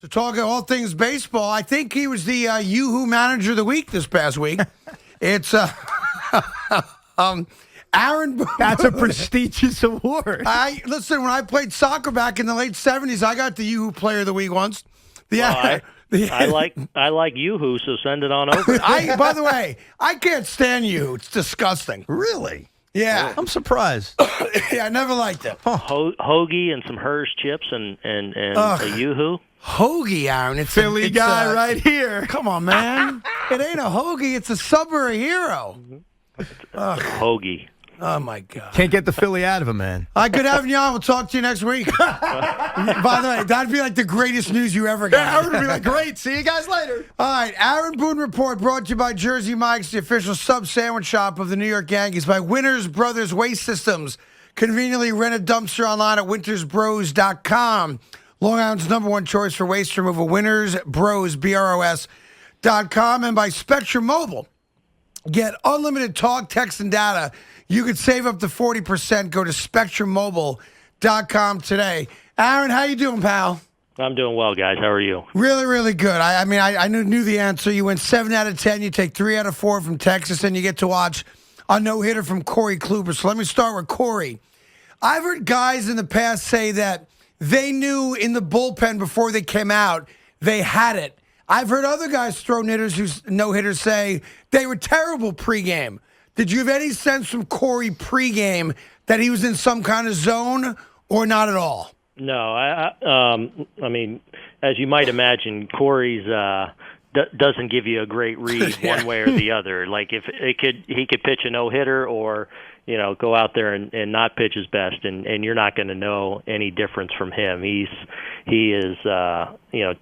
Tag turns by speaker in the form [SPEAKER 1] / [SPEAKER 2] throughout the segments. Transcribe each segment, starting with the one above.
[SPEAKER 1] To talk all things baseball, I think he was the Yoo-Hoo Manager of the Week this past week. It's Aaron Boone.
[SPEAKER 2] That's a prestigious award.
[SPEAKER 1] Listen, when I played soccer back in the late 70s, I got the Yoo-Hoo Player of the Week once.
[SPEAKER 3] I like Yoo-Hoo, so send it on over.
[SPEAKER 1] By the way, I can't stand Yoo-Hoo. It's disgusting.
[SPEAKER 2] Really?
[SPEAKER 1] Yeah.
[SPEAKER 2] I'm surprised.
[SPEAKER 1] Yeah, I never liked it.
[SPEAKER 3] Hoagie and some Hershey chips and a Yoo-Hoo.
[SPEAKER 1] Hoagie, Aaron. It's
[SPEAKER 2] Philly guy right here.
[SPEAKER 1] Come on, man. It ain't a hoagie. It's a sub or a hero.
[SPEAKER 3] Hoagie.
[SPEAKER 1] Oh, my God.
[SPEAKER 2] Can't get the Philly out of him, man.
[SPEAKER 1] Good having you on. We'll talk to you next week. By the way, that'd be like the greatest news you ever got.
[SPEAKER 2] Yeah, I would be like, great. See you guys later.
[SPEAKER 1] All right, Aaron Boone Report brought to you by Jersey Mike's, the official sub sandwich shop of the New York Yankees, by Winters Brothers Waste Systems. Conveniently rent a dumpster online at wintersbros.com. Long Island's #1 choice for waste removal, wintersbros.com, and by Spectrum Mobile. Get unlimited talk, text, and data. You could save up to 40%. Go to spectrummobile.com today. Aaron, how you doing, pal?
[SPEAKER 3] I'm doing well, guys. How are you?
[SPEAKER 1] Really, really good. I knew the answer. You went 7 out of 10. You take 3 out of 4 from Texas, and you get to watch a no-hitter from Corey Kluber. So let me start with Corey. I've heard guys in the past say that they knew in the bullpen before they came out they had it. I've heard other guys throw no-hitters say they were terrible pregame. Did you have any sense from Corey pregame that he was in some kind of zone or not at all?
[SPEAKER 3] No, I mean, as you might imagine, Corey's doesn't give you a great read one way or the other. Like if he could pitch a no-hitter or go out there and not pitch his best, and you're not going to know any difference from him. He is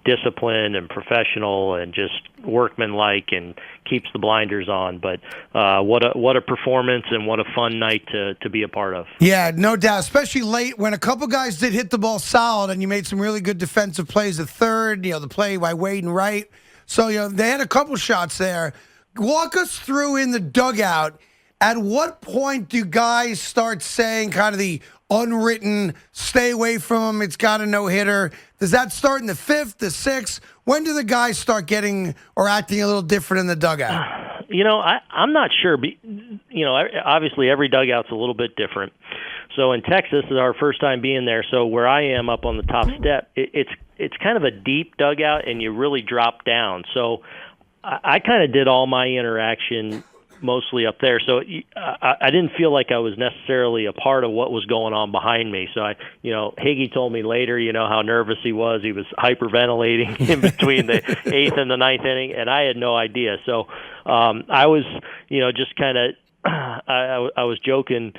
[SPEAKER 3] disciplined and professional and just workmanlike and keeps the blinders on. But what a performance and what a fun night to be a part of.
[SPEAKER 1] Yeah, no doubt, especially late when a couple guys did hit the ball solid and you made some really good defensive plays at third, the play by Wade and Wright. So, they had a couple shots there. Walk us through in the dugout. At what point do guys start saying kind of the unwritten, stay away from him, it's got a no-hitter? Does that start in the 5th, the 6th? When do the guys start getting or acting a little different in the dugout?
[SPEAKER 3] I'm not sure. Obviously every dugout's a little bit different. So in Texas, it's our first time being there. So where I am up on the top step, it's kind of a deep dugout, and you really drop down. So I kind of did all my interaction mostly up there, so I didn't feel like I was necessarily a part of what was going on behind me. So Higgy told me later, how nervous he was. He was hyperventilating in between the 8th and the 9th inning, and I had no idea. So I was, just kind of. I was joking.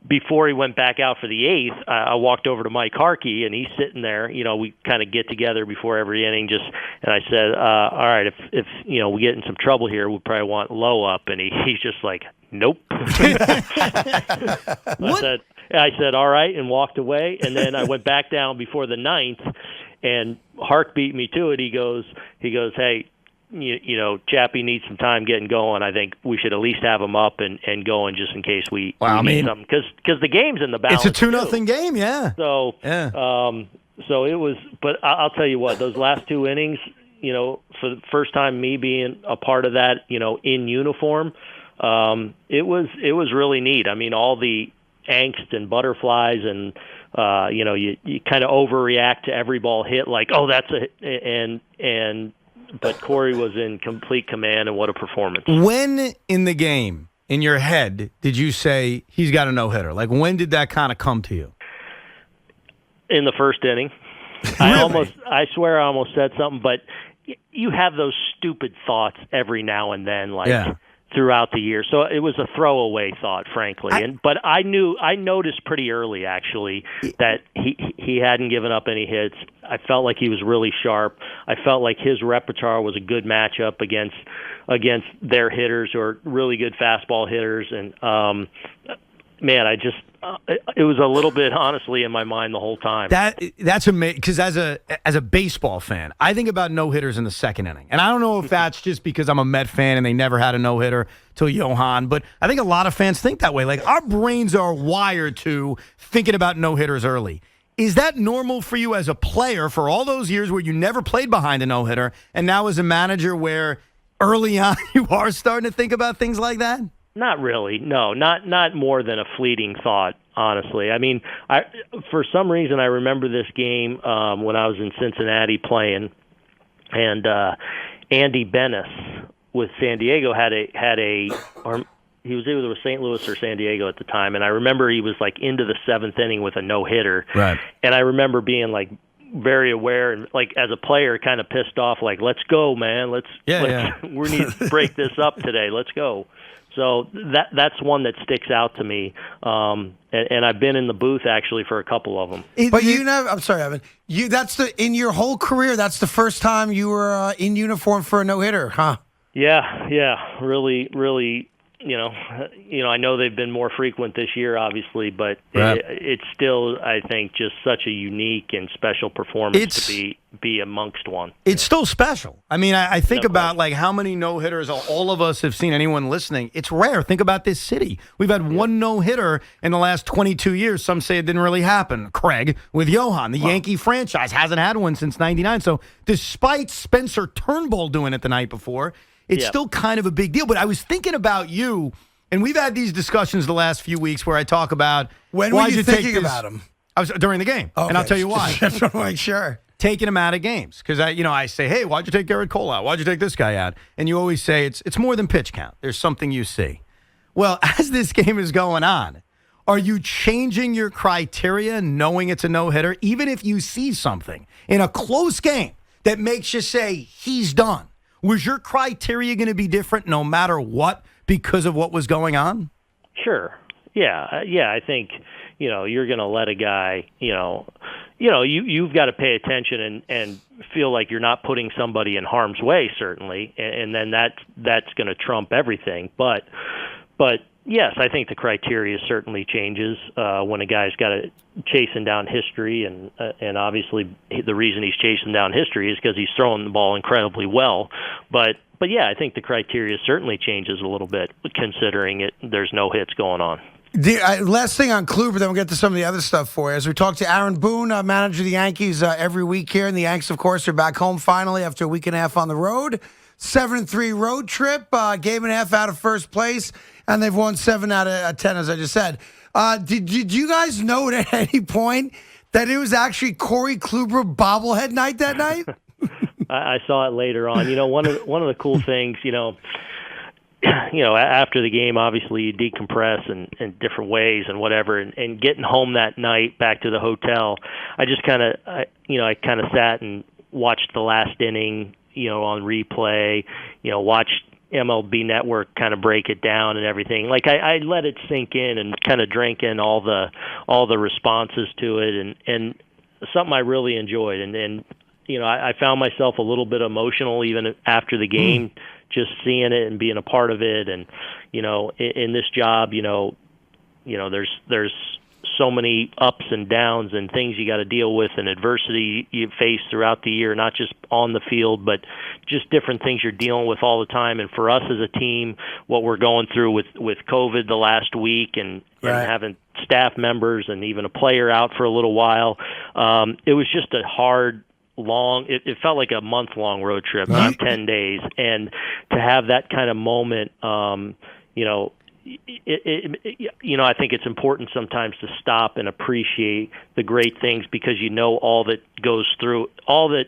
[SPEAKER 3] Before he went back out for the 8th, I walked over to Mike Harkey, and he's sitting there. We kind of get together before every inning. And I said, "All right, if we get in some trouble here, we probably want Lowe up." And he's just like, "Nope." I said, "All right," and walked away. And then I went back down before the 9th, and Hark beat me to it. He goes, "Hey, Chappie needs some time getting going. I think we should at least have him up and going just in case we need something." Because the game's in the balance.
[SPEAKER 2] It's a 2-0 game, yeah.
[SPEAKER 3] So, yeah. So it was. But I'll tell you what, those last 2 innings, for the first time me being a part of that, in uniform, it was really neat. I mean, all the angst and butterflies and you kind of overreact to every ball hit, like, oh, that's but Corey was in complete command, and what a performance.
[SPEAKER 2] When in the game, in your head, did you say he's got a no-hitter? Like, when did that kind of come to you?
[SPEAKER 3] In the first inning.
[SPEAKER 2] Really?
[SPEAKER 3] I swear I almost said something, but you have those stupid thoughts every now and then, throughout the year. So it was a throwaway thought, frankly. But I noticed pretty early, actually, that he hadn't given up any hits. I felt like he was really sharp. I felt like his repertoire was a good matchup against their hitters, who are really good fastball hitters. And it was a little bit, honestly, in my mind the whole time.
[SPEAKER 2] That's amazing, because as a baseball fan, I think about no-hitters in the 2nd inning. And I don't know if that's just because I'm a Met fan and they never had a no-hitter till Johan, but I think a lot of fans think that way. Like, our brains are wired to thinking about no-hitters early. Is that normal for you as a player for all those years where you never played behind a no-hitter, and now as a manager where early on you are starting to think about things like that?
[SPEAKER 3] Not really. No, not more than a fleeting thought, honestly. I mean, for some reason I remember this game when I was in Cincinnati playing, and Andy Bennis with San Diego or he was either with St. Louis or San Diego at the time, and I remember he was like into the 7th inning with a no-hitter.
[SPEAKER 2] Right.
[SPEAKER 3] And I remember being like very aware and like as a player kind of pissed off, like, let's go, man. We need to break this up today. Let's go. So that's one that sticks out to me. And I've been in the booth actually for a couple of them.
[SPEAKER 1] But I'm sorry, Evan. In your whole career, that's the first time you were in uniform for a no-hitter, huh?
[SPEAKER 3] Yeah, really, really. I know they've been more frequent this year, obviously, but it's still, I think, just such a unique and special performance to be amongst one.
[SPEAKER 2] It's still special. I mean, I think about like how many no-hitters all of us have seen. Anyone listening, it's rare. Think about this city. We've had one no-hitter in the last 22 years. Some say it didn't really happen. Craig with Johan, the Yankee franchise hasn't had one since '99. So despite Spencer Turnbull doing it the night before, it's still kind of a big deal. But I was thinking about you, and we've had these discussions the last few weeks where I talk about
[SPEAKER 1] when were you thinking about him?
[SPEAKER 2] I was during the game, and I'll tell you why.
[SPEAKER 1] Just want to make sure.
[SPEAKER 2] Taking him out of games because I say, hey, why'd you take Garrett Cole out? Why'd you take this guy out? And you always say it's more than pitch count. There's something you see. Well, as this game is going on, are you changing your criteria knowing it's a no-hitter, even if you see something in a close game that makes you say he's done? Was your criteria going to be different no matter what because of what was going on?
[SPEAKER 3] Sure. Yeah. I think, you're going to let a guy, you've got to pay attention and feel like you're not putting somebody in harm's way, certainly. And then that's going to trump everything. But yes, I think the criteria certainly changes when a guy's got to chasing down history, and obviously the reason he's chasing down history is because he's throwing the ball incredibly well. But yeah, I think the criteria certainly changes a little bit considering there's no hits going on.
[SPEAKER 1] Last thing on Kluber, then we'll get to some of the other stuff for you. As we talk to Aaron Boone, manager of the Yankees, every week here, and the Yanks, of course, are back home finally after a week and a half on the road. 7-3 road trip, game and a half out of first place, and they've won 7 out of 10, as I just said. Did you guys know at any point that it was actually Corey Kluber bobblehead night that night?
[SPEAKER 3] I saw it later on. One of the cool things, after the game, obviously you decompress in different ways and whatever, and getting home that night back to the hotel, I just kind of sat and watched the last inning, on replay, watched MLB Network kind of break it down and everything. Like I let it sink in and kind of drank in all the responses to it, and something I really enjoyed. And I found myself a little bit emotional even after the game, just seeing it and being a part of it. And in this job, there's so many ups and downs and things you got to deal with and adversity you face throughout the year, not just on the field, but just different things you're dealing with all the time. And for us as a team, what we're going through with COVID the last week and having staff members and even a player out for a little while, it was just a hard, long, it felt like a month-long road trip, not 10 days. And to have that kind of moment, I think it's important sometimes to stop and appreciate the great things because all that goes through, all that,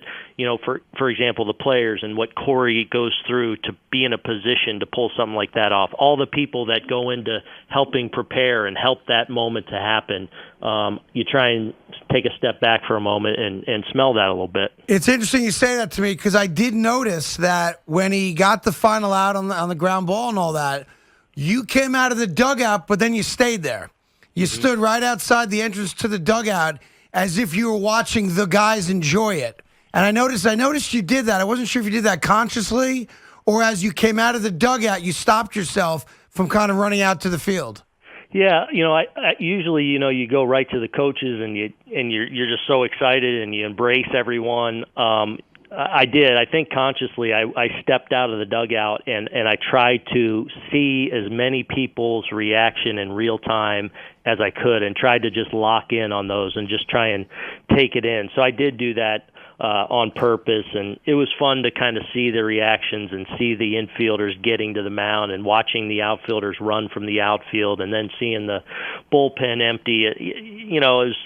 [SPEAKER 3] for example, the players and what Corey goes through to be in a position to pull something like that off, all the people that go into helping prepare and help that moment to happen. You try and take a step back for a moment and smell that a little bit. It's
[SPEAKER 1] interesting you say that to me because I did notice that when he got the final out on the ground ball and all that, you came out of the dugout, but then you stayed there. You stood right outside the entrance to the dugout as if you were watching the guys enjoy it. And I noticed you did that. I wasn't sure if you did that consciously or as you came out of the dugout, you stopped yourself from kind of running out to the field.
[SPEAKER 3] Yeah, I usually, you go right to the coaches and you're just so excited and you embrace everyone. I did. I think consciously I stepped out of the dugout and I tried to see as many people's reaction in real time as I could and tried to just lock in on those and just try and take it in. So I did do that on purpose, and it was fun to kind of see the reactions and see the infielders getting to the mound and watching the outfielders run from the outfield and then seeing the bullpen empty.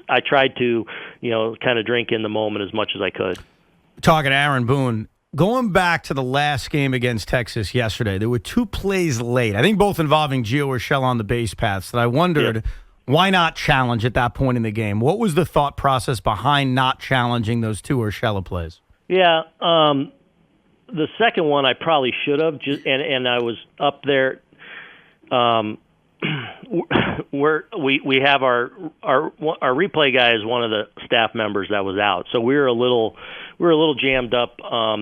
[SPEAKER 3] I tried to, kind of drink in the moment as much as I could.
[SPEAKER 2] Talking to Aaron Boone, going back to the last game against Texas yesterday, there were 2 plays late, I think both involving Gio Urshela on the base paths, that I wondered, why not challenge at that point in the game? What was the thought process behind not challenging those 2 Urshela plays?
[SPEAKER 3] Yeah, the second one I probably should have, and I was up there. We have our replay guy is one of the staff members that was out, so we were a little jammed up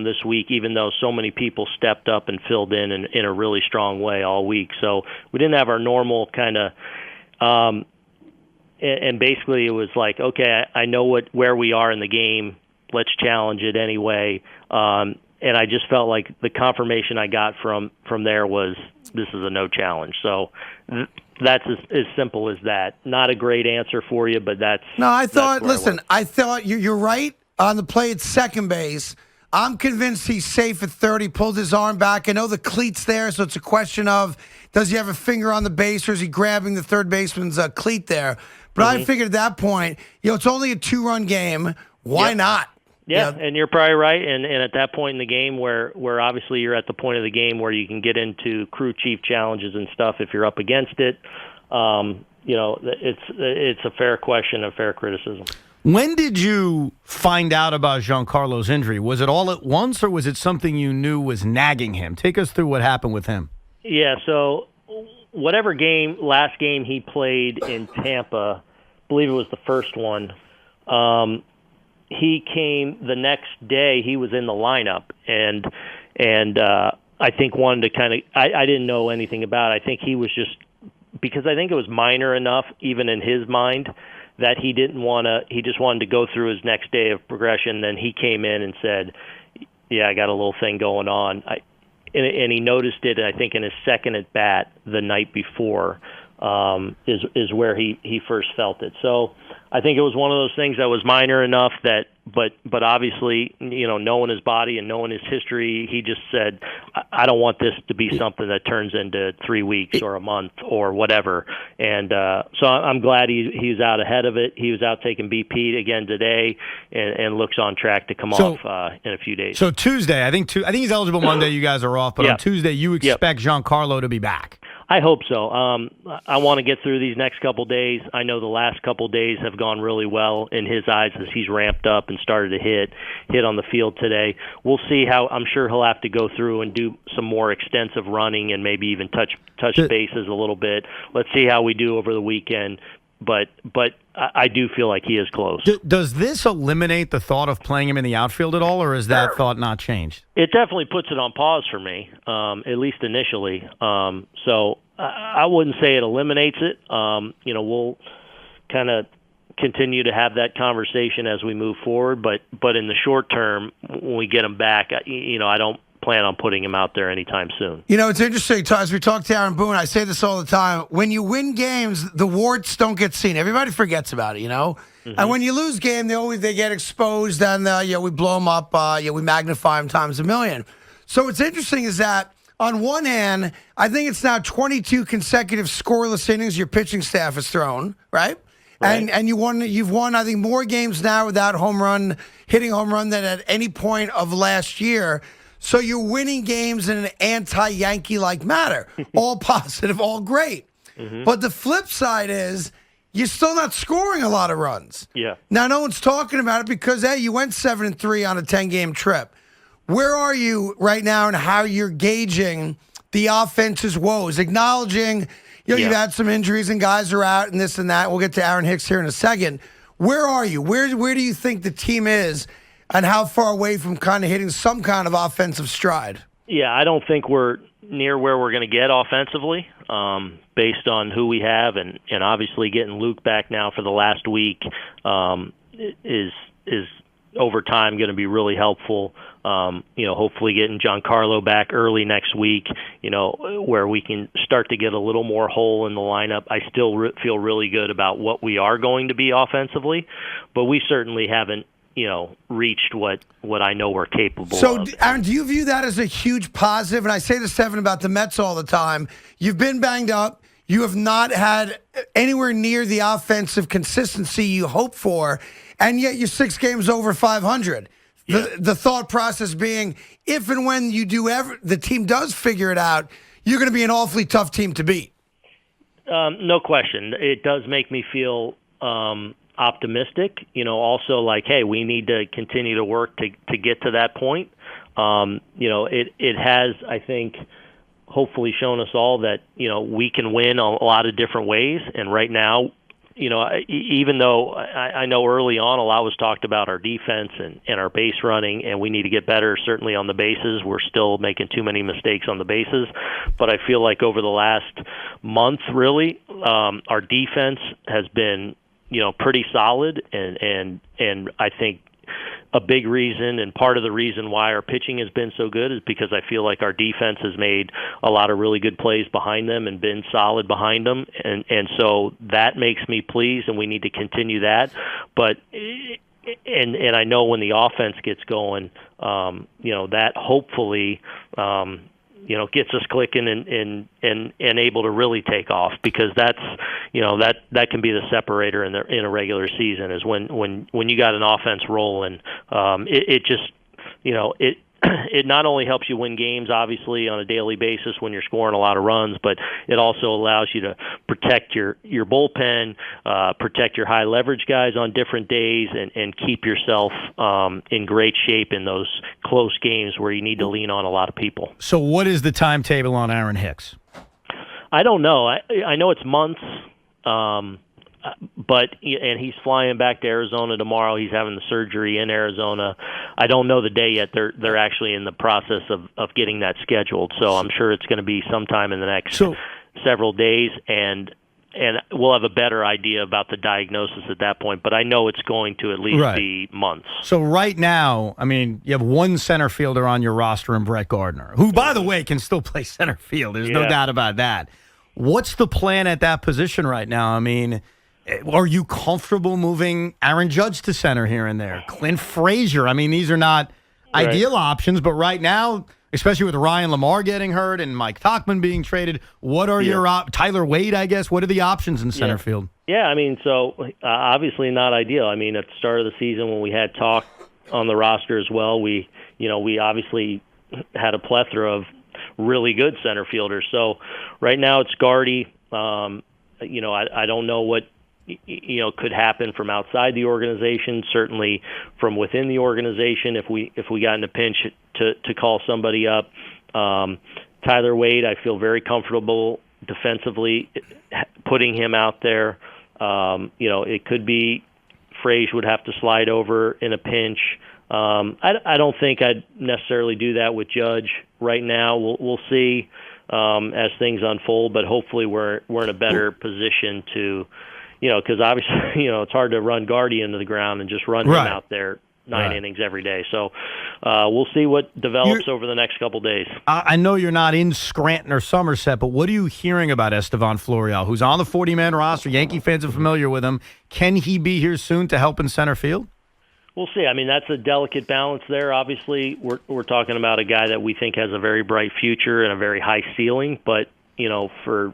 [SPEAKER 3] this week, even though so many people stepped up and filled in a really strong way all week. So we didn't have our normal kind of. And basically it was like, okay, I know where we are in the game. Let's challenge it anyway. And I just felt like the confirmation I got from there was this is a no challenge. So that's as simple as that. Not a great answer for you, but that's.
[SPEAKER 1] No, I thought. Listen, I thought you're right on the play at second base. I'm convinced he's safe at third. He pulled his arm back. I know the cleat's there, so it's a question of does he have a finger on the base or is he grabbing the third baseman's cleat there? But I figured at that point, it's only a 2-run game. Why not?
[SPEAKER 3] Yeah, and you're probably right. And at that point in the game where obviously you're at the point of the game where you can get into crew chief challenges and stuff if you're up against it, it's a fair question, a fair criticism.
[SPEAKER 2] When did you find out about Giancarlo's injury? Was it all at once or was it something you knew was nagging him? Take us through what happened with him.
[SPEAKER 3] Yeah, so whatever last game he played in Tampa, I believe it was the first one, he came the next day. He was in the lineup, and I think wanted to kind of. I didn't know anything about it. I think he was just because I think it was minor enough, even in his mind, that he didn't want to. He just wanted to go through his next day of progression. Then he came in and said, "Yeah, I got a little thing going on." And he noticed it, I think, in his second at bat the night before is where he first felt it. So I think it was one of those things that was minor enough that, but obviously, knowing his body and knowing his history, he just said, I don't want this to be something that turns into 3 weeks or a month or whatever. And so I'm glad he's out ahead of it. He was out taking BP again today and looks on track to come off in a few days.
[SPEAKER 2] So Tuesday, I think he's eligible Monday. You guys are off, but on Tuesday you expect Giancarlo to be back.
[SPEAKER 3] I hope so. I want to get through these next couple days. I know the last couple days have gone really well in his eyes as he's ramped up and started to hit on the field today. We'll see how. I'm sure he'll have to go through and do some more extensive running and maybe even touch bases a little bit. Let's see how we do over the weekend. But I do feel like he is close.
[SPEAKER 2] Does this eliminate the thought of playing him in the outfield at all, or is that thought not changed?
[SPEAKER 3] It definitely puts it on pause for me, at least initially. So I wouldn't say it eliminates it. We'll kind of continue to have that conversation as we move forward. But in the short term, when we get him back, I don't plan on putting him out there anytime soon.
[SPEAKER 1] It's interesting, as we talk to Aaron Boone, I say this all the time. When you win games, the warts don't get seen. Everybody forgets about it, Mm-hmm. And when you lose game, they get exposed, and we blow them up. We magnify them times a million. So what's interesting is that on one hand, I think it's now 22 consecutive scoreless innings your pitching staff has thrown, right? And you've won, I think, more games now without hitting home run than at any point of last year. So you're winning games in an anti-Yankee-like manner. All positive, all great. Mm-hmm. But the flip side is you're still not scoring a lot of runs.
[SPEAKER 3] Yeah.
[SPEAKER 1] Now, no one's talking about it because, you went 7-3 on a 10-game trip. Where are you right now and how you're gauging the offense's woes? Acknowledging, you've had some injuries and guys are out and this and that. We'll get to Aaron Hicks here in a second. Where are you? Where do you think the team is? And how far away from kind of hitting some kind of offensive stride?
[SPEAKER 3] Yeah, I don't think we're near where we're going to get offensively based on who we have. And obviously getting Luke back now for the last week is over time going to be really helpful. Hopefully getting Giancarlo back early next week, where we can start to get a little more hole in the lineup. I still feel really good about what we are going to be offensively, but we certainly haven't, reached what I know we're capable of.
[SPEAKER 1] So, Aaron, do you view that as a huge positive? And I say this, Evan, about the Mets all the time. You've been banged up. You have not had anywhere near the offensive consistency you hope for, and yet you're 6 games over 500.
[SPEAKER 3] Yeah.
[SPEAKER 1] The thought process being, if and when you do the team does figure it out, you're going to be an awfully tough team to beat.
[SPEAKER 3] No question. It does make me feel optimistic. Also like, hey, we need to continue to work to get to that point. It has, I think, hopefully shown us all that we can win a lot of different ways. And right now, even though I know early on a lot was talked about our defense and our base running, and we need to get better certainly on the bases. We're still making too many mistakes on the bases. But I feel like over the last month, really, our defense has been pretty solid, and I think a big reason and part of the reason why our pitching has been so good is because I feel like our defense has made a lot of really good plays behind them and been solid behind them, and so that makes me pleased, and we need to continue that. But and I know when the offense gets going, that hopefully gets us clicking and able to really take off, because that's that can be the separator in a regular season, is when you got an offense rolling. It just it not only helps you win games, obviously, on a daily basis when you're scoring a lot of runs, but it also allows you to protect your bullpen, protect your high leverage guys on different days, and keep yourself in great shape in those close games where you need to lean on a lot of people.
[SPEAKER 2] So what is the timetable on Aaron Hicks?
[SPEAKER 3] I don't know. I know it's months. But he's flying back to Arizona tomorrow. He's having the surgery in Arizona. I don't know the day yet. They're actually in the process of getting that scheduled. So I'm sure it's going to be sometime in the next several days, and we'll have a better idea about the diagnosis at that point. But I know it's going to at least be months. So
[SPEAKER 2] right now, I mean, you have one center fielder on your roster in Brett Gardner, who, by the way, can still play center field. There's no doubt about that. What's the plan at that position right now? I mean, are you comfortable moving Aaron Judge to center here and there? Clint Frazier. I mean, these are not ideal options, but right now, especially with Ryan Lamar getting hurt and Mike Tauchman being traded, what are your Tyler Wade, I guess? What are the options in center field?
[SPEAKER 3] Yeah, I mean, so obviously not ideal. I mean, at the start of the season when we had talk on the roster as well, we obviously had a plethora of really good center fielders. So right now it's Gardy. I don't know what could happen from outside the organization, certainly from within the organization if we got in a pinch to call somebody up. Tyler Wade, I feel very comfortable defensively putting him out there. It could be Frazier would have to slide over in a pinch. I don't think I'd necessarily do that with Judge right now. We'll see as things unfold, but hopefully we're in a better position to because obviously, it's hard to run Gardy into the ground and just run him out there 9 innings every day. So we'll see what develops over the next couple days.
[SPEAKER 2] I know you're not in Scranton or Somerset, but what are you hearing about Estevan Florial, who's on the 40-man roster? Yankee fans are familiar with him. Can he be here soon to help in center field?
[SPEAKER 3] We'll see. I mean, that's a delicate balance there. Obviously, we're talking about a guy that we think has a very bright future and a very high ceiling, but, for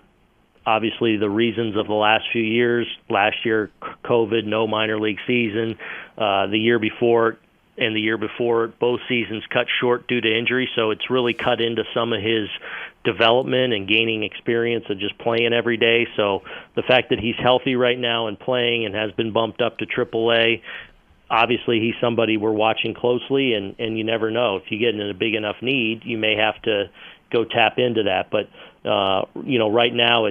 [SPEAKER 3] obviously the reasons of the last few years, last year, COVID, no minor league season, the year before and the year before, both seasons cut short due to injury. So it's really cut into some of his development and gaining experience of just playing every day. So the fact that he's healthy right now and playing and has been bumped up to AAA, obviously he's somebody we're watching closely, and you never know. If you get in a big enough need, you may have to go tap into that. But right now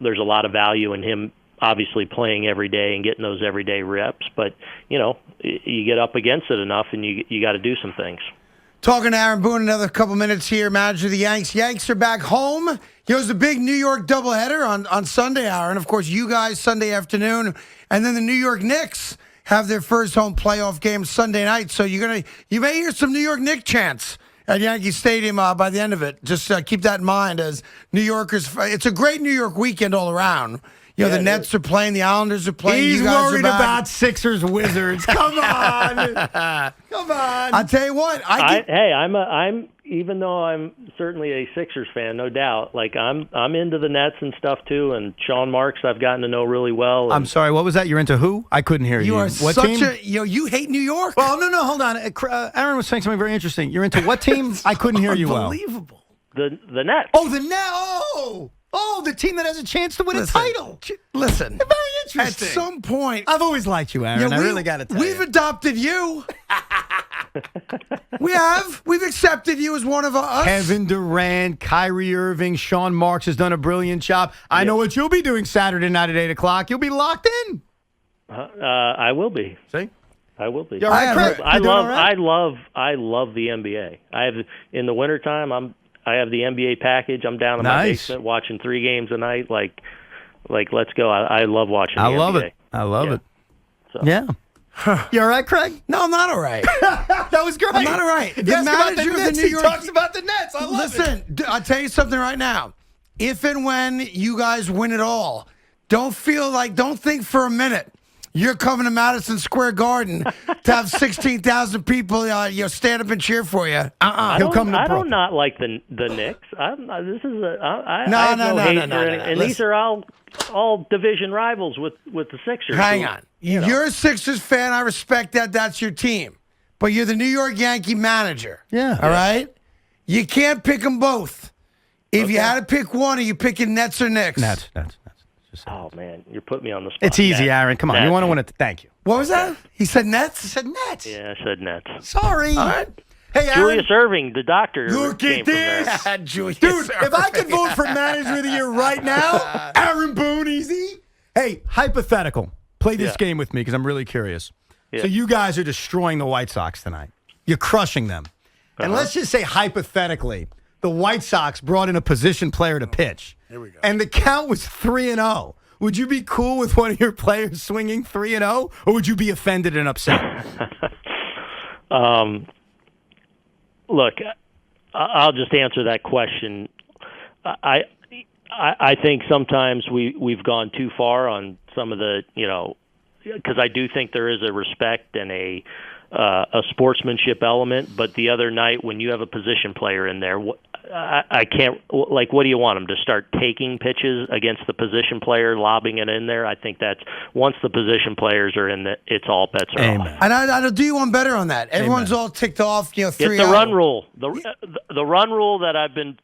[SPEAKER 3] there's a lot of value in him obviously playing every day and getting those everyday reps. But, you get up against it enough and you got to do some things.
[SPEAKER 1] Talking to Aaron Boone, another couple minutes here, manager of the Yanks. Yanks are back home. Here's the big New York doubleheader on Sunday hour. And, of course, you guys Sunday afternoon. And then the New York Knicks have their first home playoff game Sunday night. So you may hear some New York Knicks chants at Yankee Stadium by the end of it. Just keep that in mind as New Yorkers. It's a great New York weekend all around. You know, the Nets are playing, the Islanders are playing.
[SPEAKER 2] He's
[SPEAKER 1] you guys
[SPEAKER 2] worried
[SPEAKER 1] are back.
[SPEAKER 2] about Sixers Wizards. Come on. Come on.
[SPEAKER 1] I'll tell you what.
[SPEAKER 3] I'm even though I'm certainly a Sixers fan, no doubt. Like I'm into the Nets and stuff too. And Sean Marks, I've gotten to know really well.
[SPEAKER 2] I'm sorry. What was that? You're into who? I couldn't hear you.
[SPEAKER 1] You are
[SPEAKER 2] what
[SPEAKER 1] such
[SPEAKER 2] team?
[SPEAKER 1] you hate New York.
[SPEAKER 2] Well, no, hold on. Aaron was saying something very interesting. You're into what team? I couldn't hear you well.
[SPEAKER 1] Unbelievable.
[SPEAKER 3] The Nets.
[SPEAKER 2] Oh, the Nets. Oh, the team that has a chance to win a title.
[SPEAKER 1] Listen.
[SPEAKER 2] Very interesting.
[SPEAKER 1] At some point.
[SPEAKER 2] I've always liked you, Aaron. I really got to tell you.
[SPEAKER 1] We've adopted you. We have. We've accepted you as one of us.
[SPEAKER 2] Kevin Durant, Kyrie Irving, Sean Marks has done a brilliant job. I know what you'll be doing Saturday night at 8 o'clock. You'll be locked in.
[SPEAKER 3] I will be.
[SPEAKER 2] See?
[SPEAKER 3] I will be.
[SPEAKER 2] You're right, Craig.
[SPEAKER 3] I love the NBA. I have in the wintertime I have the NBA package. I'm down in my basement watching 3 games a night. Like let's go. I love watching the NBA.
[SPEAKER 2] I love it.
[SPEAKER 3] So.
[SPEAKER 2] Yeah. You all right, Craig?
[SPEAKER 1] No, I'm not all right.
[SPEAKER 2] That was great.
[SPEAKER 1] I'm not all right. The manager of the New York.
[SPEAKER 2] He talks about the Nets. I love it.
[SPEAKER 1] Listen, I'll tell you something right now. If and when you guys win it all, don't think for a minute you're coming to Madison Square Garden to have 16,000 people stand up and cheer for you.
[SPEAKER 3] I don't not like the Knicks. I have no hate for any, and these are all division rivals with the Sixers.
[SPEAKER 1] Hang on. You're a Sixers fan. I respect that. That's your team. But you're the New York Yankee manager.
[SPEAKER 2] Yeah.
[SPEAKER 1] All right? You can't pick them both. If you had to pick one, are you picking Nets or Knicks?
[SPEAKER 2] Nets.
[SPEAKER 3] Oh, man. You're putting me on the spot.
[SPEAKER 2] It's easy, Aaron. Come on.
[SPEAKER 3] Nets.
[SPEAKER 2] You want to win it. Thank you.
[SPEAKER 1] What was that? He said Nets?
[SPEAKER 2] He said Nets.
[SPEAKER 3] Yeah, I said Nets.
[SPEAKER 2] Sorry.
[SPEAKER 1] All right.
[SPEAKER 2] Hey, Aaron.
[SPEAKER 3] Julius Erving, the doctor.
[SPEAKER 2] Look
[SPEAKER 3] came
[SPEAKER 2] at
[SPEAKER 3] from there.
[SPEAKER 2] this.
[SPEAKER 1] Julius
[SPEAKER 2] Dude, if
[SPEAKER 1] Erving.
[SPEAKER 2] I could vote for manager of the year right now, Aaron Boone, easy. Hey, hypothetical. Play this game with me because I'm really curious.
[SPEAKER 3] Yeah.
[SPEAKER 2] So you guys are destroying the White Sox tonight. You're crushing them. And let's just say hypothetically, the White Sox brought in a position player to pitch.
[SPEAKER 1] Here we go.
[SPEAKER 2] And the count was 3-0. Would you be cool with one of your players swinging 3-0, or would you be offended and upset?
[SPEAKER 3] Look, I'll just answer that question. I think sometimes we've gone too far on some of the, because I do think there is a respect and a sportsmanship element. But the other night when you have a position player in there, I can't, what do you want them to start taking pitches against the position player, lobbing it in there? I think that's, once the position players are in, it's all bets are off.
[SPEAKER 1] And I'll do you one better on that. Everyone's all ticked off, 3-0.
[SPEAKER 3] It's the run rule. The run rule that I've been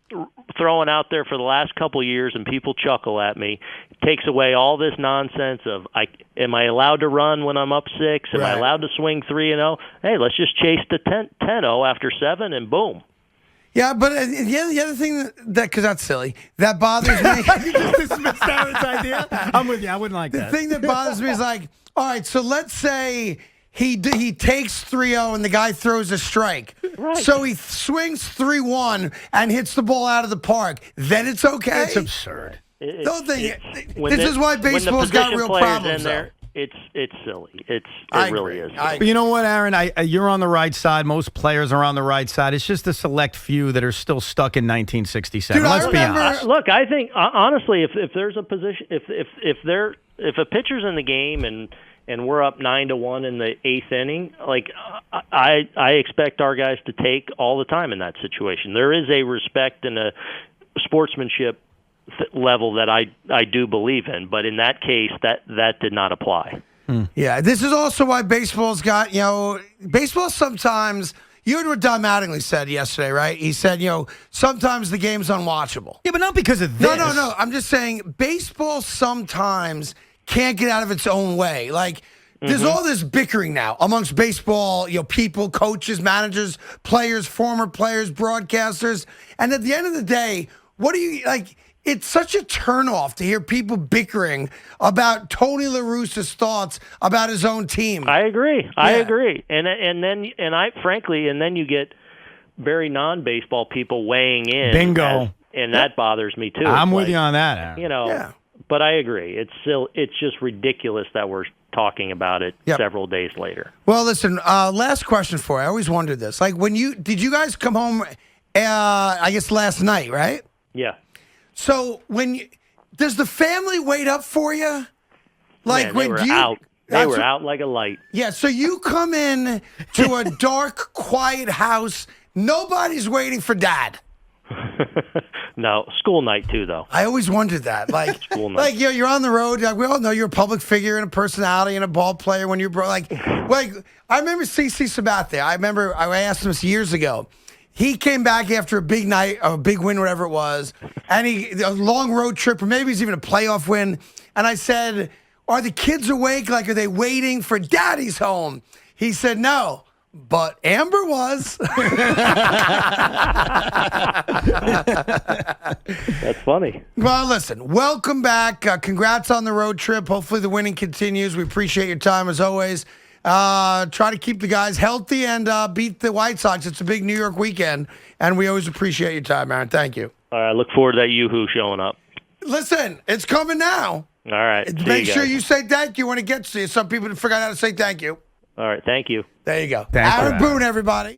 [SPEAKER 3] throwing out there for the last couple of years, and people chuckle at me, takes away all this nonsense of, am I allowed to run when I'm up 6? Am I allowed to swing 3-0? Hey, let's just chase to 10-0 after 7, and boom.
[SPEAKER 1] Yeah, but the other thing because that's silly, that bothers me.
[SPEAKER 2] You just dismissed Aaron's idea? I'm with you. I wouldn't like that.
[SPEAKER 1] The thing that bothers me is all right, so let's say he takes 3-0 and the guy throws a strike.
[SPEAKER 3] Right.
[SPEAKER 1] So he swings 3-1 and hits the ball out of the park. Then it's okay.
[SPEAKER 2] It's absurd.
[SPEAKER 1] Don't think this is why baseball's got real problems.
[SPEAKER 3] It's silly. It really is.
[SPEAKER 2] But you know what, Aaron? You're on the right side. Most players are on the right side. It's just a select few that are still stuck in 1967.
[SPEAKER 1] Dude,
[SPEAKER 2] Let's be honest.
[SPEAKER 3] Look, I think honestly, if there's a position, if a pitcher's in the game and we're up 9-1 in the 8th inning, I expect our guys to take all the time in that situation. There is a respect and a sportsmanship level that I do believe in, but in that case, that did not apply.
[SPEAKER 1] Yeah, this is also why baseball's got, baseball sometimes, you heard what Don Mattingly said yesterday, right? He said, sometimes the game's unwatchable.
[SPEAKER 2] Yeah, but not because of this.
[SPEAKER 1] No. I'm just saying baseball sometimes can't get out of its own way. There's all this bickering now amongst baseball, people, coaches, managers, players, former players, broadcasters. And at the end of the day, what do you, it's such a turnoff to hear people bickering about Tony La Russa's thoughts about his own team.
[SPEAKER 3] I agree. I agree. And then you get very non-baseball people weighing in.
[SPEAKER 2] Bingo.
[SPEAKER 3] And that bothers me too.
[SPEAKER 2] I'm with you on that, Aaron.
[SPEAKER 3] But I agree. It's just ridiculous that we're talking about it
[SPEAKER 1] Yep.
[SPEAKER 3] several days later.
[SPEAKER 1] Well, listen, last question for you. I always wondered this. Like, did you guys come home, I guess last night, right?
[SPEAKER 3] Yeah.
[SPEAKER 1] So does the family wait up for you? Like
[SPEAKER 3] Man, they
[SPEAKER 1] when
[SPEAKER 3] were
[SPEAKER 1] you
[SPEAKER 3] out. They were
[SPEAKER 1] so-
[SPEAKER 3] out like a light.
[SPEAKER 1] Yeah, so you come in to a dark, quiet house. Nobody's waiting for Dad.
[SPEAKER 3] No, school night too, though.
[SPEAKER 1] I always wondered that. Like,
[SPEAKER 3] School night.
[SPEAKER 1] like you're on the road. Like, we all know you're a public figure and a personality and a ball player when you're like I remember CC Sabathia. I asked him this years ago. He came back after a big night, a big win, whatever it was, and a long road trip, or maybe it's even a playoff win. And I said, "Are the kids awake? Like, are they waiting for Daddy's home?" He said, "No." But Amber was.
[SPEAKER 3] That's funny.
[SPEAKER 1] Well, listen, welcome back. Congrats on the road trip. Hopefully the winning continues. We appreciate your time as always. Try to keep the guys healthy and beat the White Sox. It's a big New York weekend, and we always appreciate your time, Aaron. Thank you.
[SPEAKER 3] All right, look forward to that Yoo-hoo showing up.
[SPEAKER 1] Listen, it's coming now.
[SPEAKER 3] All right. See
[SPEAKER 1] Make
[SPEAKER 3] you
[SPEAKER 1] sure
[SPEAKER 3] guys.
[SPEAKER 1] you say thank you when it gets to you. Some people forgot how to say thank you.
[SPEAKER 3] All right, thank you.
[SPEAKER 1] There you go.
[SPEAKER 2] Thanks for
[SPEAKER 1] Aaron
[SPEAKER 2] that.
[SPEAKER 1] Boone, everybody.